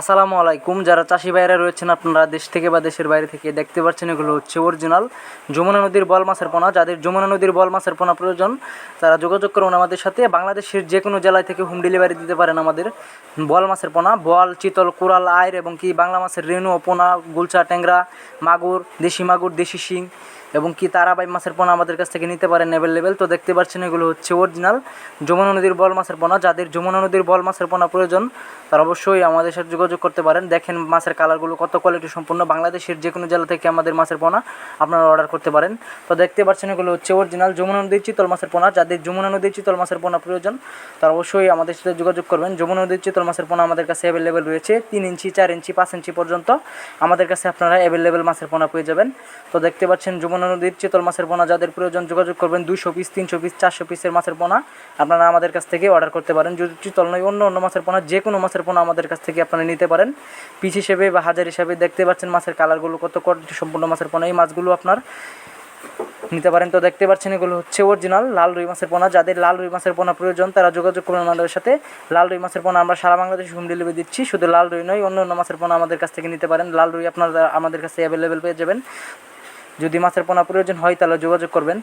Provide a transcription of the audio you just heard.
আসসালামু আলাইকুম। যারা চাষি ভাইরা রয়েছেন আপনারা দেশ থেকে বা দেশের বাইরে থেকে দেখতে পাচ্ছেন, এগুলো হচ্ছে অরিজিনাল যমুনা নদীর বল মাছের পোনা। যাদের যমুনা নদীর বল মাছের পোনা প্রয়োজন তারা যোগাযোগ করুন আমাদের সাথে। বাংলাদেশের যে কোনো জেলায় থেকে হোম ডেলিভারি দিতে পারেন আমাদের বল মাছের পোনা। বল, চিতল, কোরাল, আইর এবং কি বাংলা মাছের রেনু, পোনা, গুলচা, ট্যাংরা, মাগুর, দেশি শিং এবং কি তারাবাই মাছের পোনা আমাদের কাছ থেকে নিতে পারেন অ্যাভেলেবেল। তো দেখতে পাচ্ছেন এগুলো হচ্ছে অরিজিনাল যমুনা নদীর বল মাছের পোনা। যাদের যমুনা নদীর বল মাছের পোনা প্রয়োজন তারা অবশ্যই আমাদের সাথে যোগাযোগ করতে পারেন। দেখেন মাছের কালারগুলো কত কোয়ালিটি সম্পূর্ণ। বাংলাদেশের যে কোনো জেলা থেকে আমাদের মাছের পোনা আপনারা অর্ডার করতে পারেন। তো দেখতে পাচ্ছেন এগুলো হচ্ছে অরিজিনাল যমুনা নদীর চিতল মাছের পোনা। যাদের যমুনা নদীর চিতল মাছের পোনা প্রয়োজন তারা অবশ্যই আমাদের সাথে যোগাযোগ করবেন। যমুনা নদীর চিতল মাছের পোনা আমাদের কাছে অ্যাভেলেবেল রয়েছে। 3 ইঞ্চি, 4 ইঞ্চি, 5 ইঞ্চি পর্যন্ত আমাদের কাছে আপনারা অ্যাভেলেবেল মাছের পোনা পেয়ে যাবেন। তো দেখতে পাচ্ছেন যমুনা নদীর চিতল মাছের পোনা যাদের প্রয়োজন যোগাযোগ করবেন। 200 পিস, 300 পিস, 400 পিসের মাছের পোনা আপনারা আমাদের কাছ থেকে অর্ডার করতে পারেন। যদি চিতল নয় অন্য মাছের পোনা, যে কোনো মাছের পোনা আমাদের কাছ থেকে আপনারা নিতে পারেন পিস হিসেবে বা হাজার হিসাবে। দেখতে পাচ্ছেন মাছের কালারগুলো কত কোয়ালিটি সম্পূর্ণ মাছের পোনা। এই মাছগুলো আপনার নিতে পারেন। তো দেখতে পাচ্ছেন এগুলো হচ্ছে অরিজিনাল লাল রুই মাছের পোনা। যাদের লাল রুই মাছের পোনা প্রয়োজন তারা যোগাযোগ করুন আমাদের সাথে। লাল রুই মাছের পোনা আমরা সারা বাংলাদেশে হোম ডেলিভারি দিচ্ছি। শুধু লাল রুই নয়, অন্য মাছের পোনা আমাদের কাছ থেকে নিতে পারেন। লাল রুই আপনারা আমাদের কাছে অ্যাভেলেবেল পেয়ে যাবেন। যদি মাছের পোনা প্রয়োজন হয় তাহলে যোগাযোগ করবেন।